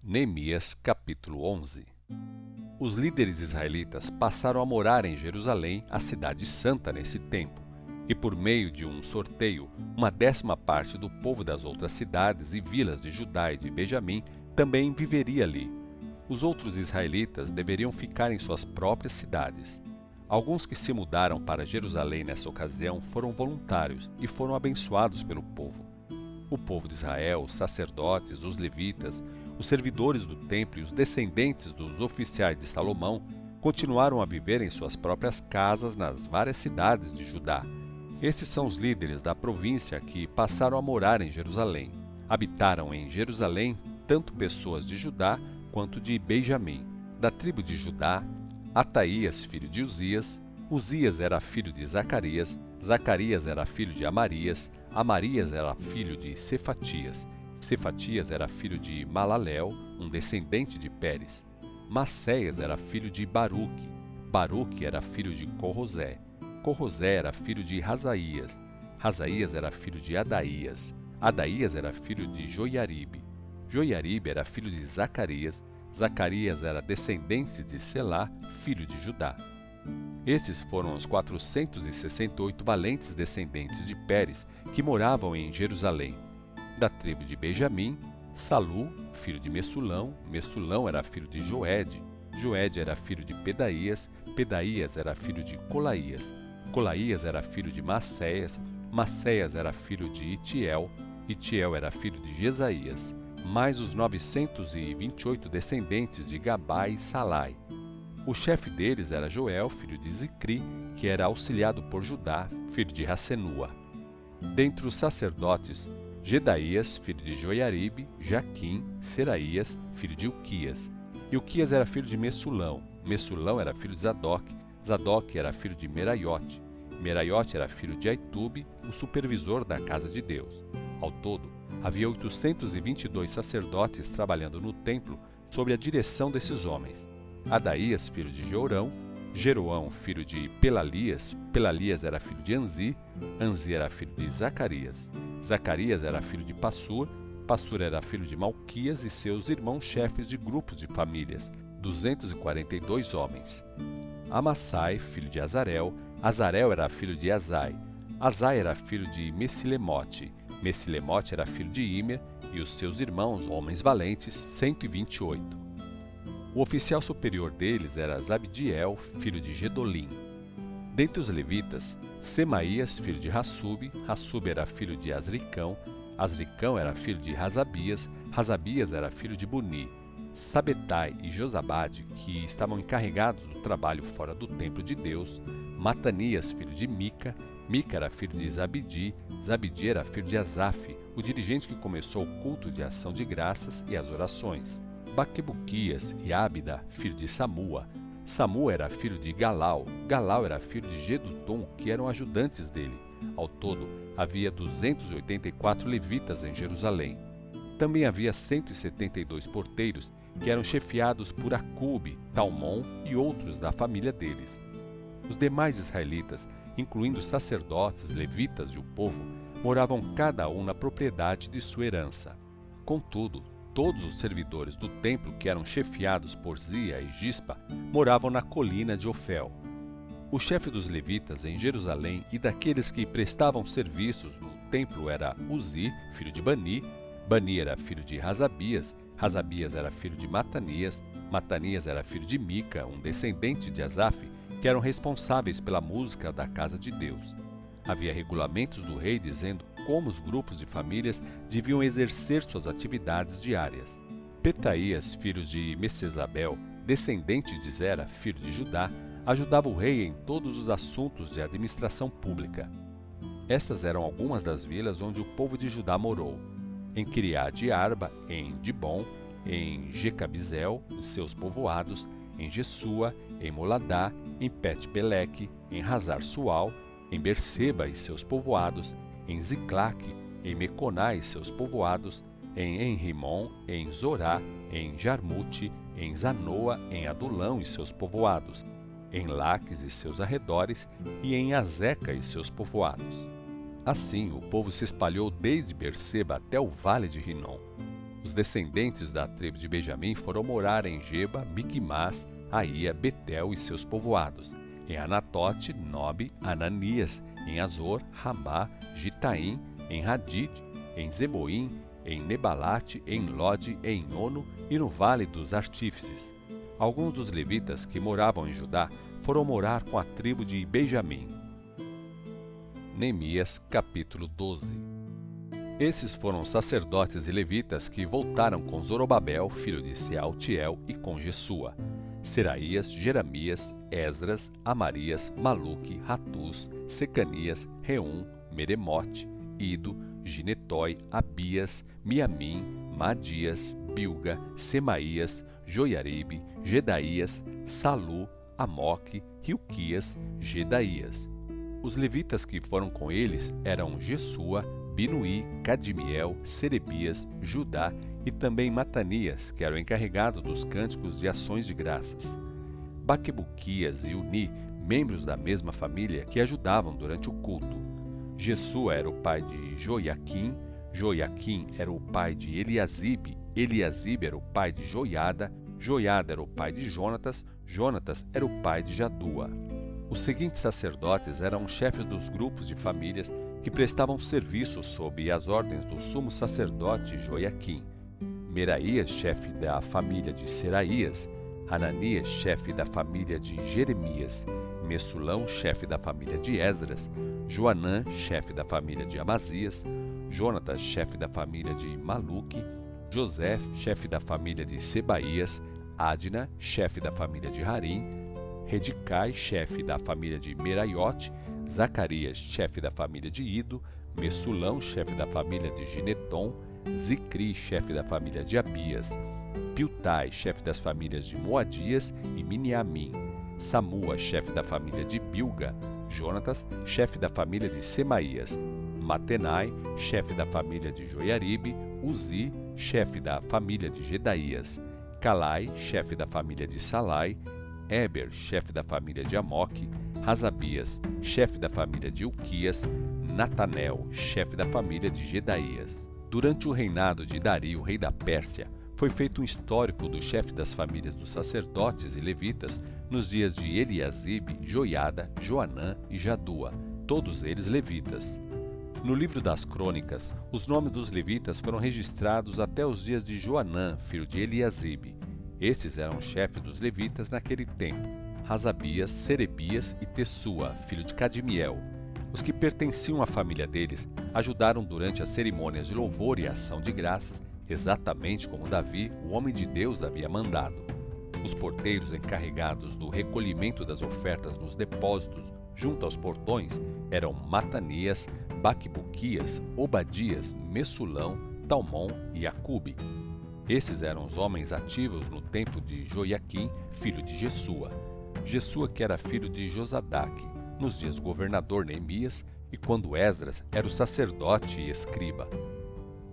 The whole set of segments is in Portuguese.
Neemias capítulo 11. Os líderes israelitas passaram a morar em Jerusalém, a cidade santa nesse tempo, e por meio de um sorteio, uma 10ª parte do povo das outras cidades e vilas de Judá e de Benjamim também viveria ali. Os outros israelitas deveriam ficar em suas próprias cidades. Alguns que se mudaram para Jerusalém nessa ocasião foram voluntários e foram abençoados pelo povo. O povo de Israel, os sacerdotes, os levitas, os servidores do templo e os descendentes dos oficiais de Salomão continuaram a viver em suas próprias casas nas várias cidades de Judá. Esses são os líderes da província que passaram a morar em Jerusalém. Habitaram em Jerusalém tanto pessoas de Judá quanto de Benjamim. Da tribo de Judá, Ataías, filho de Uzias. Uzias era filho de Zacarias. Zacarias era filho de Amarias. Amarias era filho de Cefatias. Cefatias era filho de Malalel, um descendente de Pérez. Masseias era filho de Baruque. Baruque era filho de Corrosé. Corrosé era filho de Razaías. Razaías era filho de Adaías. Adaías era filho de Joiaribe. Joiaribe era filho de Zacarias. Zacarias era descendente de Selá, filho de Judá. Esses foram os 468 valentes descendentes de Pérez que moravam em Jerusalém. Da tribo de Benjamim, Salu, filho de Messulão. Messulão era filho de Joede. Joede era filho de Pedaías. Pedaías era filho de Colaías. Colaías era filho de Masseias. Masseias era filho de Itiel. Itiel era filho de Jesaías. Mais os 928 descendentes de Gabá e Salai. O chefe deles era Joel, filho de Zicri, que era auxiliado por Judá, filho de Rassenua. Dentre os sacerdotes, Gedaías, filho de Joiaribe, Jaquim, Seraías, filho de Ilquias. Ilquias era filho de Messulão. Messulão era filho de Zadoc. Zadoc era filho de Meraiote. Meraiote era filho de Aitube, o supervisor da casa de Deus. Ao todo, havia 822 sacerdotes trabalhando no templo sob a direção desses homens. Adaías, filho de Jorão. Jeroão, filho de Pelalias. Pelalias era filho de Anzi. Anzi era filho de Zacarias. Zacarias era filho de Passur. Passur era filho de Malquias e seus irmãos chefes de grupos de famílias, 242 homens. Amassai, filho de Azarel. Azarel era filho de Azai. Azai era filho de Messilemote. Messilemote era filho de Imer e os seus irmãos, homens valentes, 128. O oficial superior deles era Zabdiel, filho de Gedolim. Dentre os levitas, Semaías, filho de Hassube. Hassube era filho de Asricão. Asricão era filho de Razabias. Razabias era filho de Buni. Sabetai e Josabade, que estavam encarregados do trabalho fora do templo de Deus. Matanias, filho de Mica. Mica era filho de Zabdi. Zabdi era filho de Asaf, o dirigente que começou o culto de ação de graças e as orações. Baquebuquias e Ábida, filho de Samua. Samua era filho de Galau. Galau era filho de Gedutum, que eram ajudantes dele. Ao todo, havia 284 levitas em Jerusalém. Também havia 172 porteiros, que eram chefiados por Acube, Talmon e outros da família deles. Os demais israelitas, incluindo os sacerdotes, levitas e o povo, moravam cada um na propriedade de sua herança. Contudo, todos os servidores do templo que eram chefiados por Zia e Gispa moravam na colina de Ofel. O chefe dos levitas em Jerusalém e daqueles que prestavam serviços no templo era Uzi, filho de Bani. Bani era filho de Razabias. Razabias era filho de Matanias. Matanias era filho de Mica, um descendente de Asaf, que eram responsáveis pela música da casa de Deus. Havia regulamentos do rei dizendo como os grupos de famílias deviam exercer suas atividades diárias. Petaías, filho de Messesabel, descendente de Zera, filho de Judá, ajudava o rei em todos os assuntos de administração pública. Estas eram algumas das vilas onde o povo de Judá morou: em Kiriat Arba, em Dibon, em Jecabizel e seus povoados, em Jesua, em Moladá, em Bet-Beleque, em Hazar-Sual, em Berseba e seus povoados, em Ziclaque, em Meconá e seus povoados, em Enrimon, em Zorá, em Jarmute, em Zanoa, em Adulão e seus povoados, em Laques e seus arredores, e em Azeca e seus povoados. Assim, o povo se espalhou desde Berseba até o vale de Rinom. Os descendentes da tribo de Benjamim foram morar em Geba, Miquimás, Aía, Betel e seus povoados, em Anatote, Nobe, Ananias, em Azor, Ramá, Gitaim, em Hadid, em Zeboim, em Nebalate, em Lode, em Ono e no Vale dos Artífices. Alguns dos levitas que moravam em Judá foram morar com a tribo de Benjamim. Neemias, capítulo 12. Esses foram os sacerdotes e levitas que voltaram com Zorobabel, filho de Sealtiel, e com Jesua, Seraías, Jeramias, Esdras, Amarias, Maluque, Ratus, Secanias, Reum, Meremote, Ido, Ginetói, Abias, Miamim, Madias, Bilga, Semaías, Joiaribe, Gedaías, Salu, Amoque, Hilquias, Gedaías. Os levitas que foram com eles eram Jesua, Binuí, Cadmiel, Serebias, Judá e também Matanias, que era o encarregado dos cânticos de ações de graças. Baquebuquias e Uni, membros da mesma família, que ajudavam durante o culto. Jesua era o pai de Joiaquim, Joiaquim era o pai de Eliasibe, Eliasibe era o pai de Joiada, Joiada era o pai de Jonatas, Jonatas era o pai de Jadua. Os seguintes sacerdotes eram chefes dos grupos de famílias que prestavam serviço sob as ordens do sumo sacerdote Joiaquim. Meraías, chefe da família de Seraías, Hananias, chefe da família de Jeremias, Messulão, chefe da família de Esdras, Joanã, chefe da família de Amazias, Jonatas, chefe da família de Maluque, José, chefe da família de Sebaías, Adna, chefe da família de Harim, Redicai, chefe da família de Meraiote, Zacarias, chefe da família de Ido, Messulão, chefe da família de Gineton, Zicri, chefe da família de Abias, Piltai, chefe das famílias de Moadias e Miniamim, Samua, chefe da família de Bilga, Jonatas, chefe da família de Semaías, Matenai, chefe da família de Joiaribe, Uzi, chefe da família de Gedaías, Calai, chefe da família de Salai, Eber, chefe da família de Amoque, Razabias, chefe da família de Uquias, Natanel, chefe da família de Gedaías. Durante o reinado de Dario, rei da Pérsia, foi feito um histórico do chefe das famílias dos sacerdotes e levitas nos dias de Eliasibe, Joiada, Joanã e Jadua, todos eles levitas. No livro das crônicas, os nomes dos levitas foram registrados até os dias de Joanã, filho de Eliasibe. Estes eram chefes dos levitas naquele tempo: Razabias, Serebias e Tessua, filho de Cadmiel. Os que pertenciam à família deles ajudaram durante as cerimônias de louvor e ação de graças, exatamente como Davi, o homem de Deus, havia mandado. Os porteiros encarregados do recolhimento das ofertas nos depósitos junto aos portões eram Matanias, Baquebuquias, Obadias, Messulão, Talmon e Acube. Esses eram os homens ativos no tempo de Joiaquim, filho de Jesua. Jesua, que era filho de Josadaque, nos dias do governador Neemias, e quando Esdras era o sacerdote e escriba.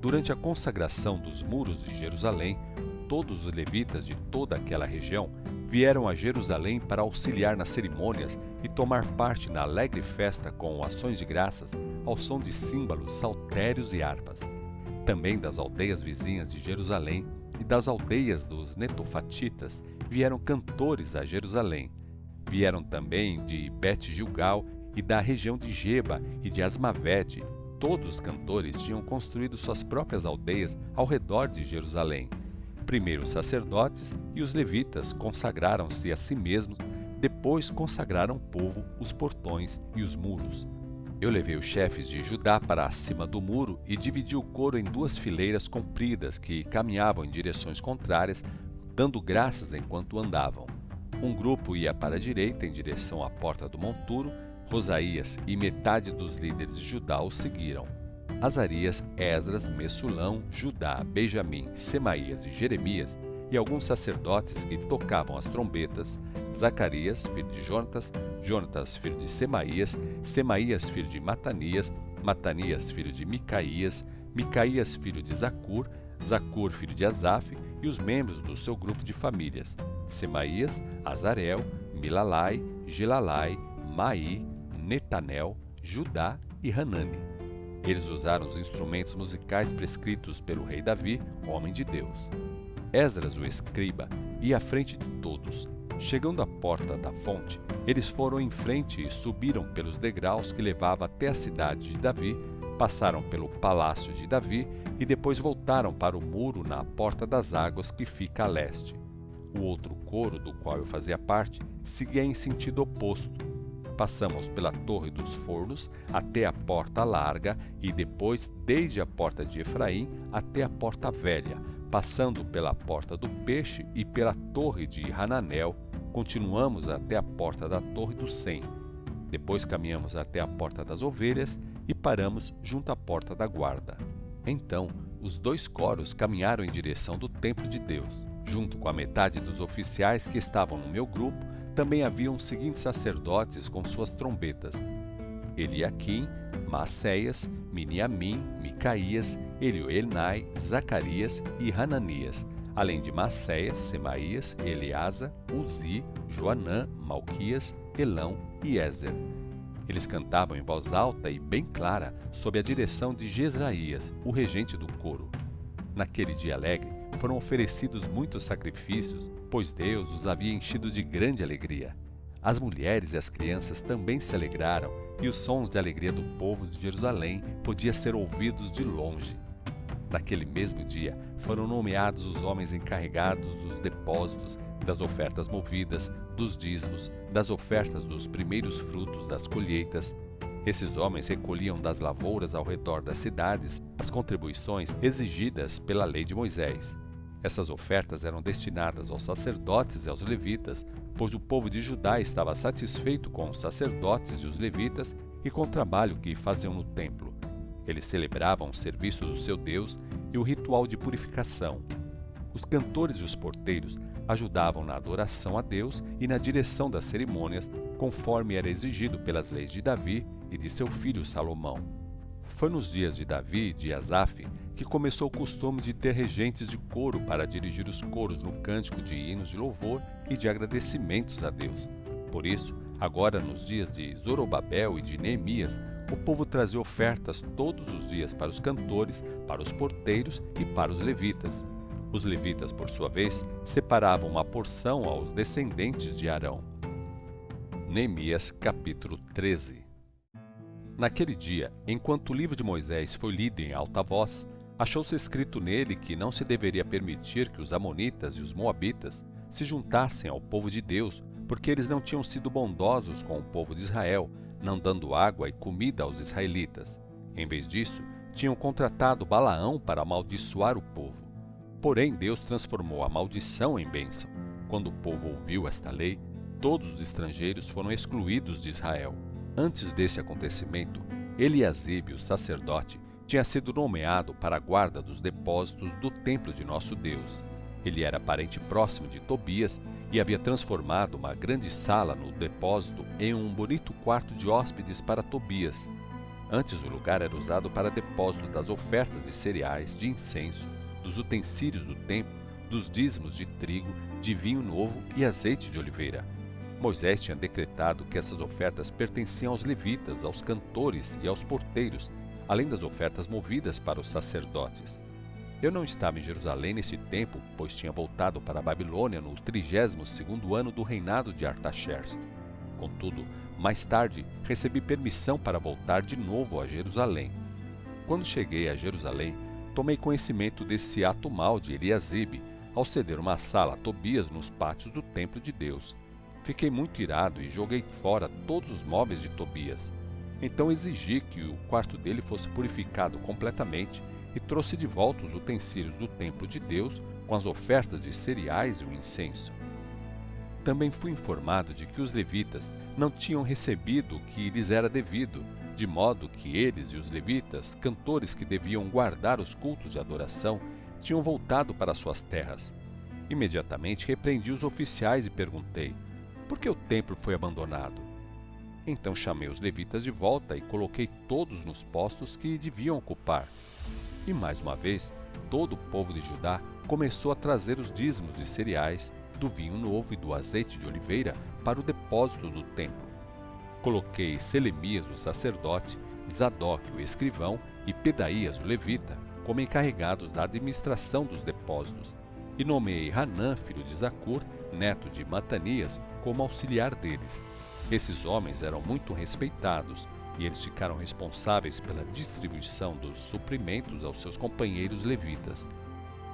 Durante a consagração dos muros de Jerusalém, todos os levitas de toda aquela região vieram a Jerusalém para auxiliar nas cerimônias e tomar parte na alegre festa com ações de graças ao som de símbolos, saltérios e harpas. Também das aldeias vizinhas de Jerusalém e das aldeias dos netofatitas vieram cantores a Jerusalém. Vieram também de Bet-Gilgal e da região de Geba e de Asmavete. Todos os cantores tinham construído suas próprias aldeias ao redor de Jerusalém. Primeiro os sacerdotes e os levitas consagraram-se a si mesmos, depois consagraram o povo, os portões e os muros. Eu levei os chefes de Judá para acima do muro e dividi o coro em duas fileiras compridas que caminhavam em direções contrárias, dando graças enquanto andavam. Um grupo ia para a direita em direção à porta do monturo, Rosaías e metade dos líderes de Judá o seguiram. Azarias, Esdras, Messulão, Judá, Benjamim, Semaías e Jeremias e alguns sacerdotes que tocavam as trombetas, Zacarias, filho de Jonatas, Jonatas, filho de Semaías, Semaías, filho de Matanias, Matanias, filho de Micaías, Micaías, filho de Zacur, Zacur, filho de Asaf, e os membros do seu grupo de famílias: Semaías, Azarel, Milalai, Gilalai, Maí, Netanel, Judá e Hanani. Eles usaram os instrumentos musicais prescritos pelo rei Davi, homem de Deus. Esdras, o escriba, ia à frente de todos. Chegando à porta da fonte, eles foram em frente e subiram pelos degraus que levavam até a cidade de Davi, passaram pelo palácio de Davi e depois voltaram para o muro na Porta das Águas que fica a leste. O outro coro, do qual eu fazia parte, seguia em sentido oposto. Passamos pela Torre dos Fornos até a Porta Larga e depois desde a Porta de Efraim até a Porta Velha, passando pela Porta do Peixe e pela Torre de Hananel, continuamos até a Porta da Torre do Sem. Depois caminhamos até a Porta das Ovelhas e paramos junto à Porta da Guarda. Então, os dois coros caminharam em direção do templo de Deus. Junto com a metade dos oficiais que estavam no meu grupo, também haviam os seguintes sacerdotes com suas trombetas: Eliaquim, Maacéias, Miniamim, Micaías, Elioenai, Zacarias e Hananias, além de Maacéias, Semaías, Eleasa, Uzi, Joanã, Malquias, Elão e Ézer. Eles cantavam em voz alta e bem clara, sob a direção de Jezraías, o regente do coro. Naquele dia alegre, foram oferecidos muitos sacrifícios, pois Deus os havia enchido de grande alegria. As mulheres e as crianças também se alegraram, e os sons de alegria do povo de Jerusalém podiam ser ouvidos de longe. Naquele mesmo dia, foram nomeados os homens encarregados dos depósitos, das ofertas movidas, dos dízimos, das ofertas dos primeiros frutos das colheitas. Esses homens recolhiam das lavouras ao redor das cidades as contribuições exigidas pela lei de Moisés. Essas ofertas eram destinadas aos sacerdotes e aos levitas, pois o povo de Judá estava satisfeito com os sacerdotes e os levitas e com o trabalho que faziam no templo. Eles celebravam o serviço do seu Deus e o ritual de purificação. Os cantores e os porteiros ajudavam na adoração a Deus e na direção das cerimônias, conforme era exigido pelas leis de Davi e de seu filho Salomão. Foi nos dias de Davi e de Asaf que começou o costume de ter regentes de coro para dirigir os coros no cântico de hinos de louvor e de agradecimentos a Deus. Por isso, agora nos dias de Zorobabel e de Neemias, o povo trazia ofertas todos os dias para os cantores, para os porteiros e para os levitas. Os levitas, por sua vez, separavam uma porção aos descendentes de Arão. Neemias capítulo 13. Naquele dia, enquanto o livro de Moisés foi lido em alta voz, achou-se escrito nele que não se deveria permitir que os amonitas e os moabitas se juntassem ao povo de Deus, porque eles não tinham sido bondosos com o povo de Israel, não dando água e comida aos israelitas. Em vez disso, tinham contratado Balaão para amaldiçoar o povo. Porém, Deus transformou a maldição em bênção. Quando o povo ouviu esta lei, todos os estrangeiros foram excluídos de Israel. Antes desse acontecimento, Eliasibe, o sacerdote, tinha sido nomeado para a guarda dos depósitos do templo de nosso Deus. Ele era parente próximo de Tobias e havia transformado uma grande sala no depósito em um bonito quarto de hóspedes para Tobias. Antes o lugar era usado para depósito das ofertas de cereais, de incenso, dos utensílios do templo, dos dízimos de trigo, de vinho novo e azeite de oliveira. Moisés tinha decretado que essas ofertas pertenciam aos levitas, aos cantores e aos porteiros, além das ofertas movidas para os sacerdotes. Eu não estava em Jerusalém nesse tempo, pois tinha voltado para a Babilônia no 32º ano do reinado de Artaxerxes. Contudo, mais tarde, recebi permissão para voltar de novo a Jerusalém. Quando cheguei a Jerusalém, tomei conhecimento desse ato mau de Eliasibe ao ceder uma sala a Tobias nos pátios do templo de Deus. Fiquei muito irado e joguei fora todos os móveis de Tobias. Então exigi que o quarto dele fosse purificado completamente e trouxe de volta os utensílios do templo de Deus com as ofertas de cereais e o incenso. Também fui informado de que os levitas não tinham recebido o que lhes era devido, de modo que eles e os levitas, cantores que deviam guardar os cultos de adoração, tinham voltado para suas terras. Imediatamente repreendi os oficiais e perguntei: por que o templo foi abandonado? Então chamei os levitas de volta e coloquei todos nos postos que deviam ocupar. E mais uma vez, todo o povo de Judá começou a trazer os dízimos de cereais, do vinho novo e do azeite de oliveira para o depósito do templo. Coloquei Selemias, o sacerdote, Zadok, o escrivão, e Pedaías, o levita, como encarregados da administração dos depósitos, e nomeei Hanã, filho de Zacur, neto de Matanias, como auxiliar deles. Esses homens eram muito respeitados, e eles ficaram responsáveis pela distribuição dos suprimentos aos seus companheiros levitas.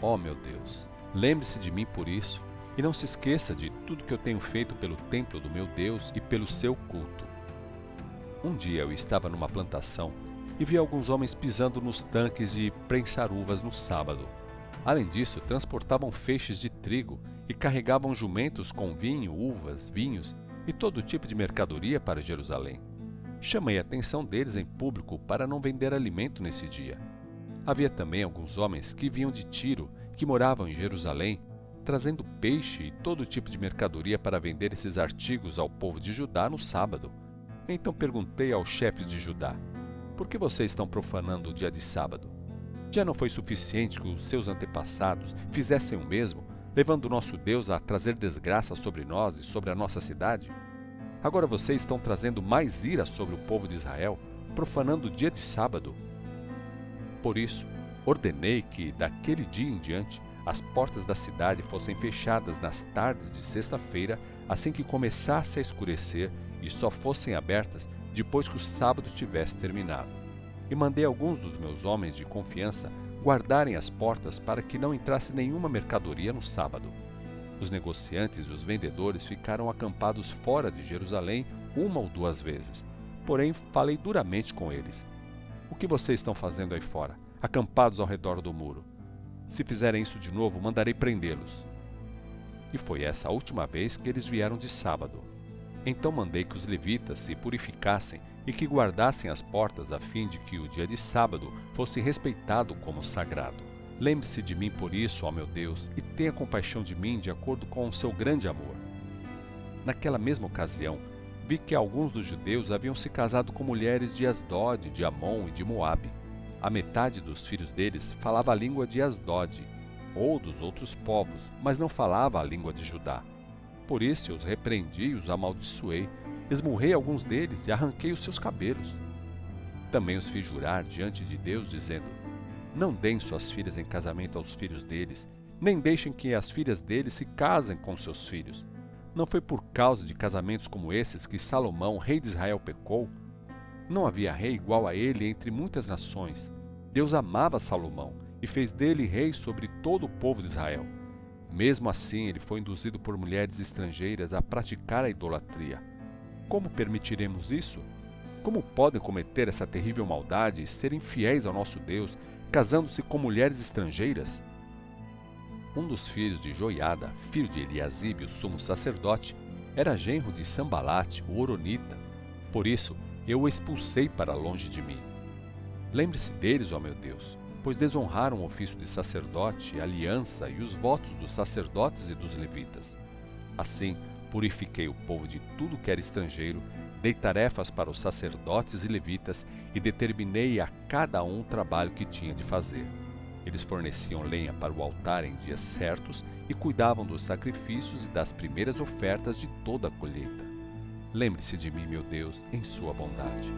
Ó meu Deus, lembre-se de mim por isso, e não se esqueça de tudo que eu tenho feito pelo templo do meu Deus e pelo seu culto. Um dia eu estava numa plantação e vi alguns homens pisando nos tanques de prensar uvas no sábado. Além disso, transportavam feixes de trigo e carregavam jumentos com vinho, uvas, vinhos e todo tipo de mercadoria para Jerusalém. Chamei a atenção deles em público para não vender alimento nesse dia. Havia também alguns homens que vinham de Tiro, que moravam em Jerusalém, trazendo peixe e todo tipo de mercadoria para vender esses artigos ao povo de Judá no sábado. Então perguntei aos chefes de Judá: por que vocês estão profanando o dia de sábado? Já não foi suficiente que os seus antepassados fizessem o mesmo, levando o nosso Deus a trazer desgraça sobre nós e sobre a nossa cidade? Agora vocês estão trazendo mais ira sobre o povo de Israel, profanando o dia de sábado. Por isso, ordenei que, daquele dia em diante, as portas da cidade fossem fechadas nas tardes de sexta-feira, assim que começasse a escurecer, e só fossem abertas depois que o sábado tivesse terminado. E mandei alguns dos meus homens de confiança guardarem as portas para que não entrasse nenhuma mercadoria no sábado. Os negociantes e os vendedores ficaram acampados fora de Jerusalém uma ou duas vezes. Porém, falei duramente com eles. O que vocês estão fazendo aí fora, acampados ao redor do muro? Se fizerem isso de novo, mandarei prendê-los. E foi essa a última vez que eles vieram de sábado. Então mandei que os levitas se purificassem e que guardassem as portas a fim de que o dia de sábado fosse respeitado como sagrado. Lembre-se de mim por isso, ó meu Deus, e tenha compaixão de mim de acordo com o seu grande amor. Naquela mesma ocasião, vi que alguns dos judeus haviam se casado com mulheres de Asdod, de Amon e de Moabe. A metade dos filhos deles falava a língua de Asdod, ou dos outros povos, mas não falava a língua de Judá. Por isso eu os repreendi e os amaldiçoei, esmurrei alguns deles e arranquei os seus cabelos. Também os fiz jurar diante de Deus, dizendo: não deem suas filhas em casamento aos filhos deles, nem deixem que as filhas deles se casem com seus filhos. Não foi por causa de casamentos como esses que Salomão, rei de Israel, pecou? Não havia rei igual a ele entre muitas nações. Deus amava Salomão e fez dele rei sobre todo o povo de Israel. Mesmo assim, ele foi induzido por mulheres estrangeiras a praticar a idolatria. Como permitiremos isso? Como podem cometer essa terrível maldade e serem fiéis ao nosso Deus, casando-se com mulheres estrangeiras? Um dos filhos de Joiada, filho de Eliasibe, o sumo sacerdote, era genro de Sambalate, o horonita. Por isso, eu o expulsei para longe de mim. Lembre-se deles, ó meu Deus, pois desonraram o ofício de sacerdote, a aliança e os votos dos sacerdotes e dos levitas. Assim, purifiquei o povo de tudo que era estrangeiro, dei tarefas para os sacerdotes e levitas e determinei a cada um o trabalho que tinha de fazer. Eles forneciam lenha para o altar em dias certos e cuidavam dos sacrifícios e das primeiras ofertas de toda a colheita. Lembre-se de mim, meu Deus, em sua bondade.